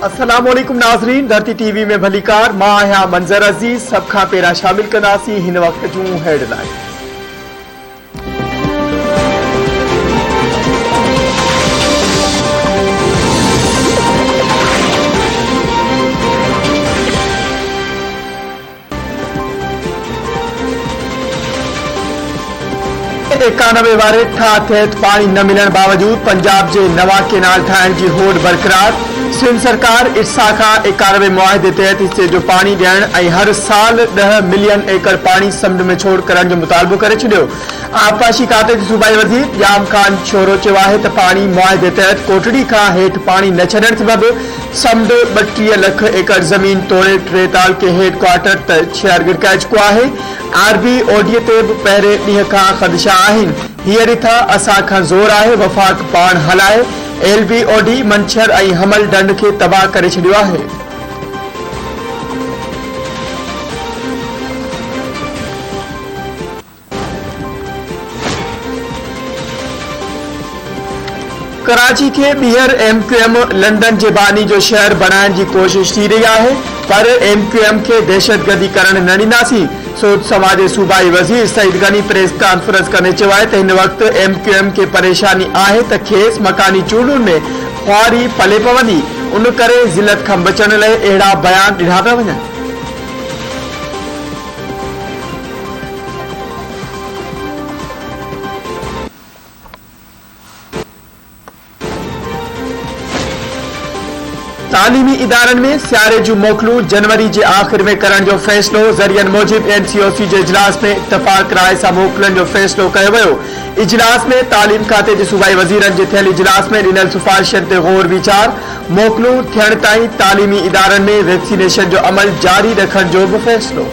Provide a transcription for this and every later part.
अस्सलामुअलैकुम नाज़रीन, धरती टीवी में भलीकार मां आहियां मंज़र अज़ीज़। सब खां पहिरां शामिल कंदासीं हिन वक्त जूं हेडलाइन। एकानवे वारे ठाथियत पानी न मिलण बावजूद पंजाब जे नवा केनाल ठाहिण जी होड़ बरक़रार। सिंध सरकार इर्सा खां 91 मुआहिदे तहत हिस्से जो पानी ॾियण ऐं हर साल 10 मिलियन एकड़ पानी समुंड में छोड़ करण जो मुतालबो करे छॾियो। आबपाशी खाते जे सूबाई वज़ीर याम खान छोरो चयो आहे त पानी मुआहिदे तहत कोटड़ी खां हेठि पानी न छॾण सबबि समुंड 32 लख एकड़ ज़मीन तोड़े 3 तालुके हेड क्वार्टर त शेयर गिरकाए चुको आहे। आरबी ओडीअ ते बि पहिरें ॾींहं खां ख़दशा आहिनि। हीअ रिथा असां खां ज़ोर आहे, वफ़ाक़ पाण हलाए। एलबी ओडी मंछर ऐं हमल ढंढ खे तबाह करे छॾियो आहे। कराची खे ॿीहर MQM लंडन जे बानी जो शहर बणाइण जी कोशिश थी रही आहे, पर MQM खे दहशतगर्दी करण न ॾींदासीं। सोच समाज जे सूबाई वज़ीर सईद गनी प्रेस कॉन्फ्रेंस कंदे चयो आहे त हिन वक़्तु MQM खे परेशानी आहे त खेसि मकानी चूंडुनि में ख़्वारी पले पवंदी, उन करे ज़िलत खां बचण लाइ अहिड़ा बयान ॾिना पिया वञनि। तालीमी इदारनि में सियारे जूं मोकलूं जनवरी जे आख़िर में करण जो फ़ैसिलो। ज़रियनि मूजिब NCOC जे इजलास में इत्तफ़ाक़ राय सां मोकलनि जो फ़ैसिलो कयो वियो। इजलास में तालीम खाते जे सूबाई वज़ीरनि जे थियल इजलास में ॾिनल सिफ़ारिशनि ते ग़ौर वीचार। मोकलूं थियण ताईं तालीमी इदारनि में वैक्सीनेशन जो अमल जारी रखण जो बि फ़ैसिलो।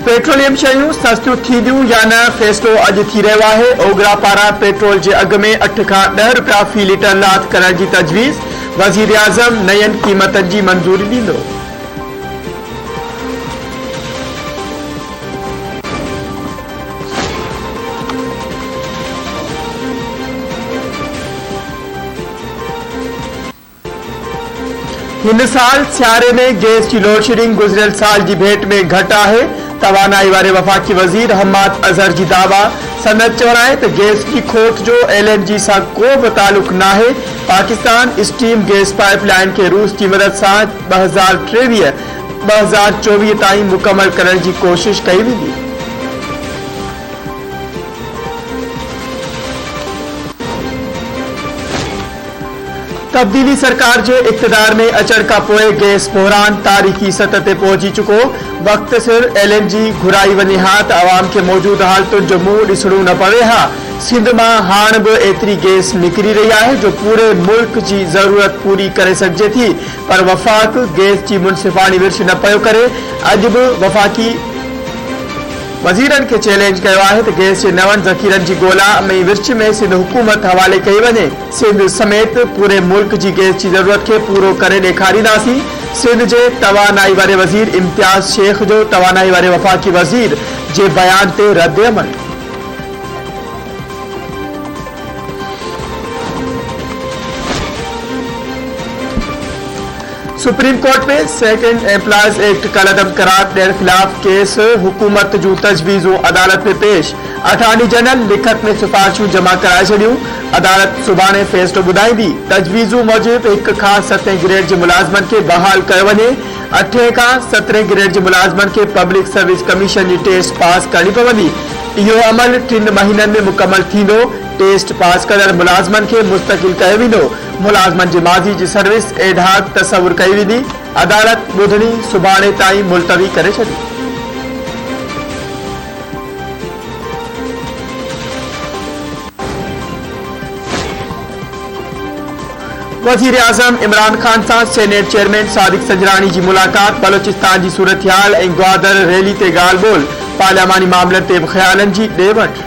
पेट्रोलियम शयूं सस्तियूं थींदियूं या न, फ़ैसिलो अॼु थी रहियो आहे। ओगरा पारां पेट्रोल जे अघ में 8 खां 10 रुपया फ़ी लीटर लात करण जी तजवीज़। वज़ीर आज़म नयनि क़ीमतनि जी मंज़ूरी ॾींदो। हिन साल सियारे में गैस की लोड शेडिंग गुज़िरियल साल जी भेट में घटि आहे। तवानाई वारे वफ़ाक़ी वज़ीर हम्माद अज़हर जी दावा। सनद चवण आहे त गैस जी खोट जो LNG सां को बि तालुक़ नाहे। पाकिस्तान स्टीम गैस पाइपलाइन खे रूस जी मदद सां 2023-2024 ताईं मुकमल करण जी कोशिश कई वेंदी। तब्दीली सरकार जे इक़्तिदार में अचण खां पोइ गैस बहरान तारीख़ी सतह ते पहुची चुको। वक़्त सिर LNG घुराई वञे हा त अवाम खे मौजूद हालतुनि जो मुंहुं ॾिसणो न पवे हा। सिंध मां हाणे बि एतिरी गैस निकिरी रही आहे जो पूरे मुल्क जी ज़रूरत पूरी करे सघिजे थी, पर वफ़ाक़ गैस जी मुनसिफ़ानी विर्छ न पियो करे। अॼु बि वफ़ाक़ी वज़ीरनि खे चैलेंज कयो आहे त गैस जे नवनि ज़ख़ीरनि जी ॻोल्हा ऐं विर्छ में सिंध हुकूमत हवाले कई वञे। सिंध समेत पूरे मुल्क जी गैस जी ज़रूरत खे पूरो करे ॾेखारींदासीं। सिंध जे तवानाई वारे वज़ीर इम्तियाज़ शेख जो तवानाई वारे वफ़ाक़ी वज़ीर जे बयान ते रद्द अमल। सुप्रीम कोर्ट में सेकेंड एम्प्लॉयज एक्ट कलअदम करार ॾियण ख़िलाफ़ केस। हुकूमत जूं तजवीज़ूं अदालत में पेश। अटॉर्नी जनरल लिखत में सिफ़ारिशूं जमा कराए छॾियूं। अदालत सुभाणे फ़ैसिलो ॿुधाईंदी। तजवीज़ूं मूजिब 1 खां 7 ग्रेड जे मुलाज़िमनि खे बहाल कयो वञे। 8 खां 17 ग्रेड जे मुलाज़िमनि खे पब्लिक सर्विस कमीशन जी टेस्ट पास करणी पवंदी। इहो अमल 3 महीननि में मुकमल थींदो। टेस्ट पास कदड़ मुलाज़िमनि खे मुस्तक़िल कयो वेंदो। मुलाज़िमनि जी माज़ी जी सर्विस एडहाक तसवुर कई वेंदी। अदालत ॿुधणी सुभाणे ताईं मुलतवी करे छॾी। वज़ीर आज़म इमरान खान सां सेनेट चेयरमैन सादिक सजरानी जी मुलाक़ात। बलोचिस्तान जी सूरतहाल ऐं ग्वादर रैली ते ॻाल्हि ॿोल। पार्लियामानी मामलनि ते बि ख़्यालनि जी ॾे वठि।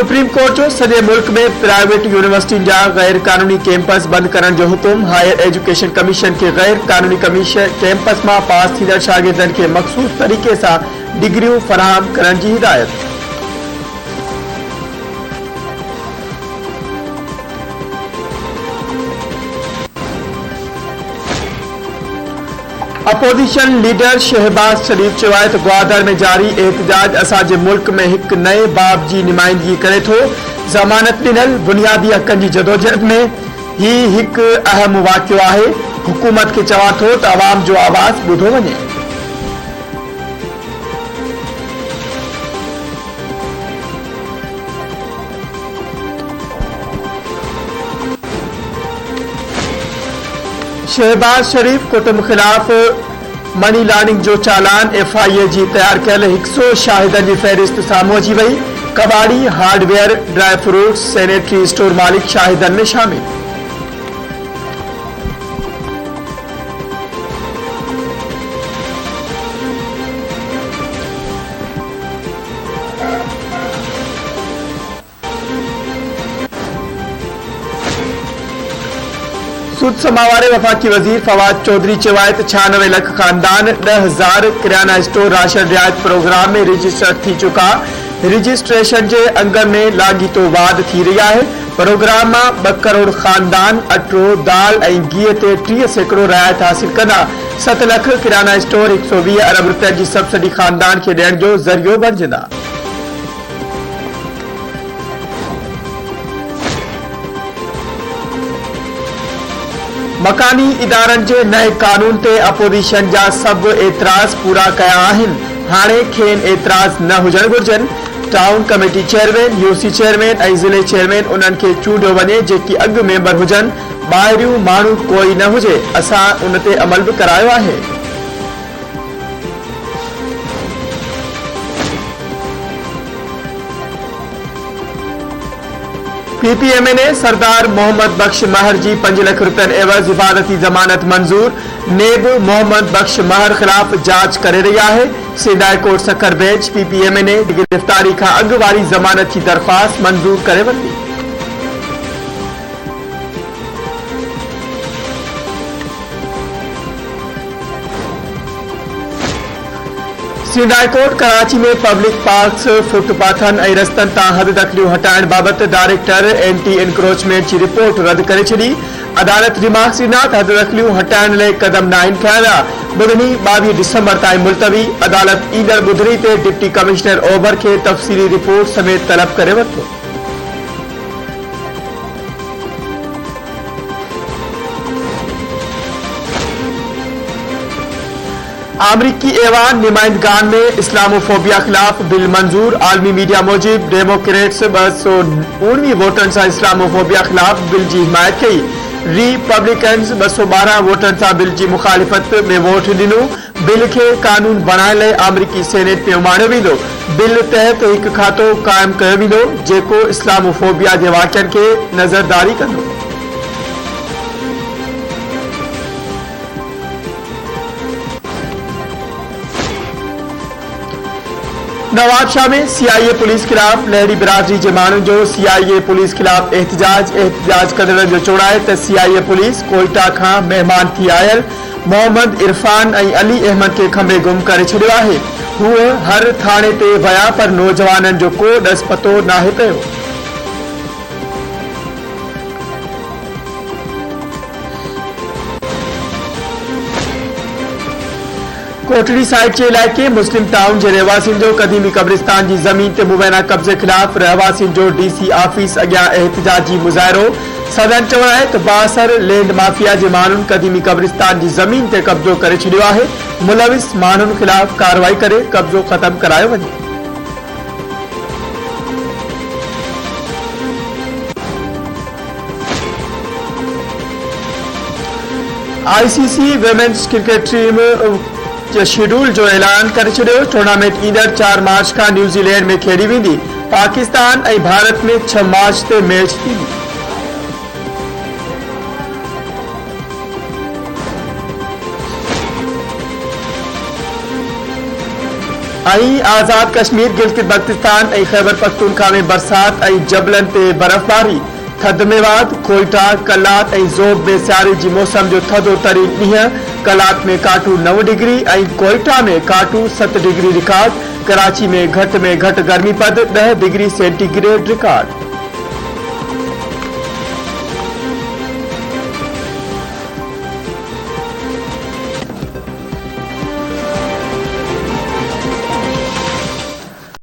सुप्रीम कोर्ट जो सॼे मुल्क में प्राइवेट यूनिवर्सिटियुनि जा गैर कानूनी कैंपस बंद करण जो हुकुम। हायर एजुकेशन कमीशन के गैर कानूनी कैंपस में पास थींदड़ शागिर्दनि खे मखसूस तरीक़े सां डिग्रियूं फराहम करण जी हिदायत। अपोजिशन लीडर शहबाज शरीफ चयो आहे त ग्वादर में जारी एहतजाज असांजे मुल्क में एक नए बाब की नुमाइंदगी करे थो। ज़मानत ॾिनल बुनियादी हक़नि जी जदोजहद में ही एक अहम वाक़ियो आहे। हुकूमत के चवां थो त अवाम जो आवाज़ ॿुधो वञे। शहबाज शरीफ कुटुंब खिलाफ मनी लॉन्ड्रिंग जो चालान FIA जी तैयार कयल 100 शाहिदनि जी फ़हरिस्त साम्हूं अची वई। कबाड़ी, hardware, dry fruits, sanitary store मालिक शाहिदनि में शामिल। सूद समावारे वफाकी वजीर फवाद चौधरी चयो आहे त 96 लख खानदान 10,000 किराना स्टोर राशन रियायत प्रोग्राम में रजिस्टर थी चुका। रजिस्ट्रेशन के अंग में लाॻीतो वाद थी रही है। प्रोग्राम में 2 करोड़ खानदान अटो, दाल और घी ते 30% रियायत हासिल कंदा। 7 लख किराना स्टोर 120 अरब रुपये की सब्सिडी खानदान के ॾियण जो ज़रियो बणजंदा। मकानी इदारनि के नए कानून ते अपोजिशन जा सब एतराज़ पूरा कया आहिनि। हाणे खेनि एतराज़ न हुजण घुर्जन। Town committee chairman, UC chairman और ज़िले चेयरमैन उन्हनि खे चूंडियो वञे जेकी अॻु मेंबर हुजन। ॿाहिरियूं माण्हू कोई न हुजे। असां उन ते अमल भी करायो आहे। PPM ने सरदार मोहम्मद बख्श महर जी 5 लाख रुपयनि एवज़ हिफाजती जमानत मंजूर। नेब मोहम्मद बख्श महर खिलाफ जांच करे रही है। Sindh high court Sukkur bench PPM ने गिरफ्तारी का अग वारी जमानत की दरख्वास्त मंजूर करे वरिती। सिंध हाई कोर्ट कराची में पब्लिक पार्क्स, फुटपाथन और रस्तन तां हद दखलियूं हटाइण बाबत डायरेक्टर एंटी एनक्रोचमेंट की रिपोर्ट रद्द करे छड़ी। अदालत रिमार्क्स ॾिना त हद दखलियूं हटाइण लाइ कदम न आहिनि खंया विया। ॿुधणी 22 दिसंबर ताईं मुलतवी। अदालत ईंदड़ ॿुधणी ते डिप्टी कमिश्नर ओभर के तफ़सीली रिपोर्ट समेत तलब करे वरितो। अमरीकी ऐवान नुमाइंदगान में इस्लामोफोबिया खिलाफ बिल मंजूर। आलमी मीडिया मूजिब डेमोक्रेट्स 219 वोटन से इस्लामोफोबिया खिलाफ बिल की हिमायत की। रिपब्लिकन्स 212 वोटन से बिल की मुखालिफत में वोट दिनू। बिल के कानून बनाने लाइ अमरीकी सेनेट में उमाणियो वेंदो। बिल तहत एक खातो कायम कयो वेंदो जेको इस्लामोफोबिया के वाक़िअनि के नज़रदारी कंदो। नवाबशाह में CIA पुलिस खिलाफ लहरी बिरादरी के मानू जो CIA पुलिस खिलाफ एहतजाज कंदड़नि जो चवणु आहे त CIA पुलिस कोयटा का मेहमान थी आयल मोहम्मद इरफान और अली अहमद के खंबे गुम करे छड़ियो आहे। हूअ हर थाने ते वया पर नौजवाननि जो को ॾस पतो नाहे पियो। कोटड़ी साइड के इलाके मुस्लिम टाउन के रहवासियों जो कदीमी कब्रिस्तान की जमीन ते मुबैना कब्जे खिलाफ रहवासियों जो DC ऑफिस अग्यां एहतजाजी मुजाहरो। सदन चवणु आहे त बासर लैंड माफिया के माण्हुनि कदीमी कब्रिस्तान की जमीन ते कब्जो करे छड़ियो आहे। मुलविस माण्हुनि खिलाफ कार्रवाई करे कब्जो खत्म करायो वञे। ICC women's cricket team schedule जो ऐलान करे छड़ियो। टूर्नामेंट ईंदड़ 4 मार्च का न्यूजीलैंड में खेड़ी वेंदी। पाकिस्तान और भारत में 6 मार्च ते मैच थींदी। आज़ाद कश्मीर, गिलगित बल्तिस्तान ऐं खैबर पख्तूनख्वा में बरसात ऐं जबलनि ते बर्फबारी। थधमेवाद, कोयटा, कलात ऐं ज़ोब में सियारे जी मौसम जो थधो तरीन ॾींहुं। कलात में काटू 9 डिग्री ऐं कोयटा में काटू 7 डिग्री रिकॉर्ड। कराची में घटि गर्मीपद 10 डिग्री सेंटीग्रेड रिकॉर्ड।